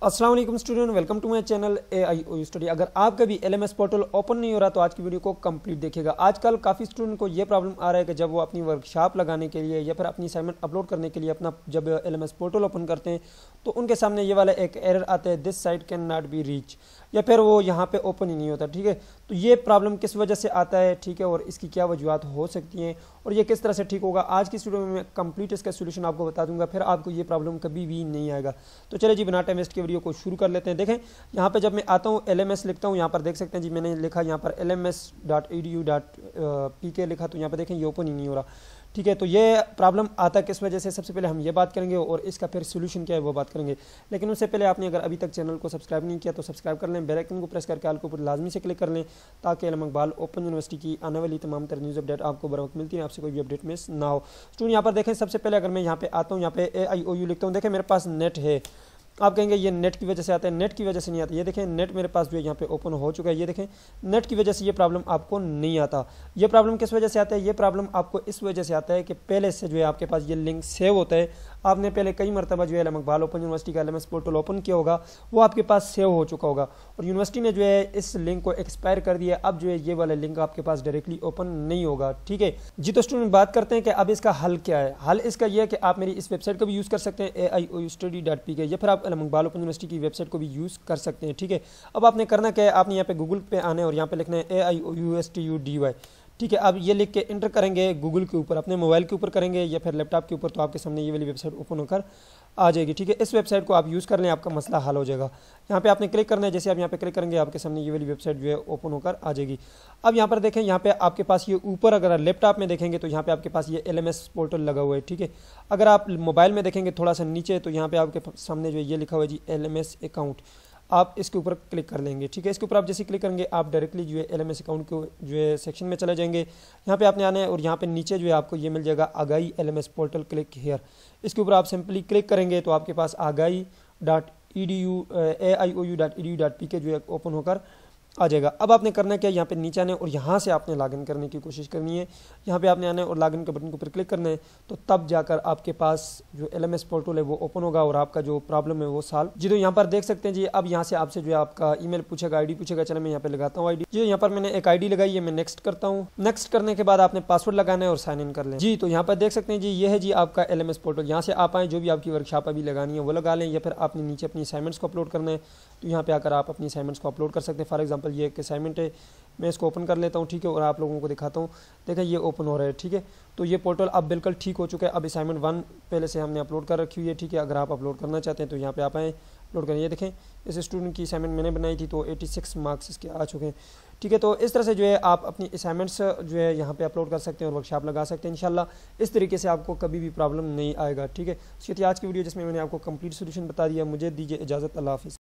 अस्सलाम वालेकुम student, welcome to my channel AIOU study. अगर आपका भी LMS पोर्टल ओपन नहीं हो रहा तो आज की वीडियो को कंप्लीट देखिएगा। आजकल काफ़ी स्टूडेंट को ये प्रॉब्लम आ रहा है कि जब वो अपनी वर्कशॉप लगाने के लिए या फिर अपनी असाइनमेंट अपलोड करने के लिए अपना जब LMS पोर्टल ओपन करते हैं तो उनके सामने ये वाला एक एरर आता है, this site can not be reach, या फिर वो यहाँ पे ओपन ही नहीं होता। ठीक है, तो ये प्रॉब्लम किस वजह से आता है, ठीक है, और इसकी क्या वजूहत हो सकती हैं और ये किस तरह से ठीक होगा, आज की वीडियो में मैं कंप्लीट इसका सोल्यूशन आपको बता दूंगा, फिर आपको ये प्रॉब्लम कभी भी नहीं आएगा। तो चलिए जी, बिना टाइम वेस्ट के वीडियो को शुरू कर लेते हैं। देखें यहाँ पे जब मैं आता हूँ LMS लिखता हूँ, यहाँ पर देख सकते हैं जी मैंने लिखा यहाँ पर lms.edu.pk लिखा, तो यहाँ पर देखें ये ओपन ही नहीं हो रहा। ठीक है, तो ये प्रॉब्लम आता किस वजह से, सबसे पहले हम ये बात करेंगे और इसका फिर सोल्यूशन क्या है वो बात करेंगे। लेकिन उससे पहले आपने अगर अभी तक चैनल को सब्सक्राइब नहीं किया तो सब्सक्राइब कर लें, बेल आइकन को प्रेस करके आल के ऊपर लाजमी से क्लिक कर लें ताकि इल्म इकबाल ओपन यूनिवर्सिटी की आने वाली तमाम तरह न्यूज़ अपडेट आपको बर वक्त मिलती है, आपसे कोई भी अपडेट मिस ना हो। स्टूडेंट यहाँ पर देखें, सबसे पहले अगर मैं यहाँ पे आता हूँ, यहाँ पे AIOU लिखता हूँ, देखें मेरे पास नेट है। आप कहेंगे ये नेट की वजह से आता है, नेट की वजह से नहीं आता। ये देखें नेट मेरे पास जो है यहाँ पे ओपन हो चुका है। ये देखें नेट की वजह से ये प्रॉब्लम आपको नहीं आता। ये प्रॉब्लम किस वजह से आता है, ये प्रॉब्लम आपको इस वजह से आता है कि पहले से जो है आपके पास ये लिंक सेव होता है। आपने पहले कई मरतबा जो है इल्म इकबाल ओपन यूनिवर्सिटी का LMS पोर्टल ओपन किया होगा, वो आपके पास सेव हो चुका होगा और यूनिवर्सिटी ने जो है इस लिंक को एक्सपायर कर दिया। अब जो है ये वाला लिंक आपके पास डायरेक्टली ओपन नहीं होगा। ठीक है जी, तो स्टूडेंट बात करते हैं कि अब इसका हल क्या है। हल इसका यह है कि आप मेरी इस वेबसाइट को भी यूज़ कर सकते हैं AIOUstudy.pk, या फिर आप इल्म इकबाल ओपन यूनिवर्सिटी की वेबसाइट को भी यूज़ कर सकते हैं। ठीक है, अब आपने करना क्या है, आपने यहाँ पे गूगल पे आना है और यहाँ पे लिखना है AIOUSTUDY। ठीक है, अब ये लिख के इंटर करेंगे गूगल के ऊपर, अपने मोबाइल के ऊपर करेंगे या फिर लैपटॉप के ऊपर, तो आपके सामने ये वाली वेबसाइट ओपन होकर आ जाएगी। ठीक है, इस वेबसाइट को आप यूज़ कर लें, आपका मसला हल हो जाएगा। यहाँ पे आपने क्लिक करना है, जैसे आप यहाँ पे क्लिक करेंगे आपके सामने ये वाली वेबसाइट जो है ओपन होकर आ जाएगी। अब यहाँ पर देखें, यहाँ पे आपके पास ये ऊपर अगर लैपटॉप में देखेंगे तो यहाँ पे आपके पास ये LMS पोर्टल लगा हुआ है। ठीक है, अगर आप मोबाइल में देखेंगे थोड़ा सा नीचे तो यहाँ पे आपके सामने जो है ये लिखा हुआ है जी LMS अकाउंट, आप इसके ऊपर क्लिक कर लेंगे। ठीक है, इसके ऊपर आप जैसे क्लिक करेंगे आप डायरेक्टली जो है LMS अकाउंट को जो है सेक्शन में चले जाएंगे। यहाँ पे आपने आना है और यहाँ पे नीचे जो है आपको ये मिल जाएगा आगाही LMS पोर्टल, क्लिक हेयर। इसके ऊपर आप सिंपली क्लिक करेंगे तो आपके पास AIOU.edu.pk जो है ओपन होकर आ जाएगा। अब आपने करना क्या है, यहाँ पे नीचे आना है और यहाँ से आपने लॉगिन करने की कोशिश करनी है। यहाँ पे आपने आना है और लॉगिन के बटन के ऊपर क्लिक करना है, तो तब जाकर आपके पास जो LMS पोर्टल है वो ओपन होगा और आपका जो प्रॉब्लम है वो सॉल्व। जी, तो यहाँ पर देख सकते हैं जी, अब यहाँ से आपसे जो है आपका ईमेल पूछेगा, ID पूछेगा। चलो मैं यहाँ पे लगाता हूँ ID। जी, यहाँ पर मैंने एक ID लगाई है, मैं नेक्स्ट करता हूँ। नेक्स्ट करने के बाद आपने पासवर्ड लगाना है और साइन इन कर लें। जी, तो यहाँ पर देख सकते हैं जी, ये है जी आपका LMS पोर्टल। यहाँ से आप आए, जो भी आपकी वर्कशॉप अभी लगानी है वो लगा लें, या फिर आपने नीचे अपनी असाइनमेंट्स को अपलोड करना है तो यहाँ पे आकर आप अपनी असाइनमेंट्स को अपलोड कर सकते हैं। फॉर एग्जांपल ये एक असाइनमेंट है, मैं इसको ओपन कर लेता हूँ। ठीक है, और आप लोगों को दिखाता हूँ। देखें ये ओपन हो रहा है। ठीक है, तो ये पोर्टल अब बिल्कुल ठीक हो चुका है। अब असाइनमेंट 1 पहले से हमने अपलोड कर रखी हुई है। ठीक है, अगर आप अपलोड करना चाहते हैं तो यहाँ पे आप आएँ, अपलोड करें। ये देखें इस स्टूडेंट की असाइनमेंट मैंने बनाई थी तो 86 मार्क्स इसके आ चुके हैं। ठीक है, तो इस तरह से जो है आप अपनी असाइनमेंट्स जो है यहाँ पे अपलोड कर सकते हैं और वर्कशॉप लगा सकते हैं। इंशाल्लाह इस तरीके से आपको कभी भी प्रॉब्लम नहीं आएगा। ठीक है, तो आज की वीडियो जिसमें मैंने आपको कंप्लीट सोल्यूशन बता दिया। मुझे दीजिए इजाज़त, अल्लाह हाफिज़।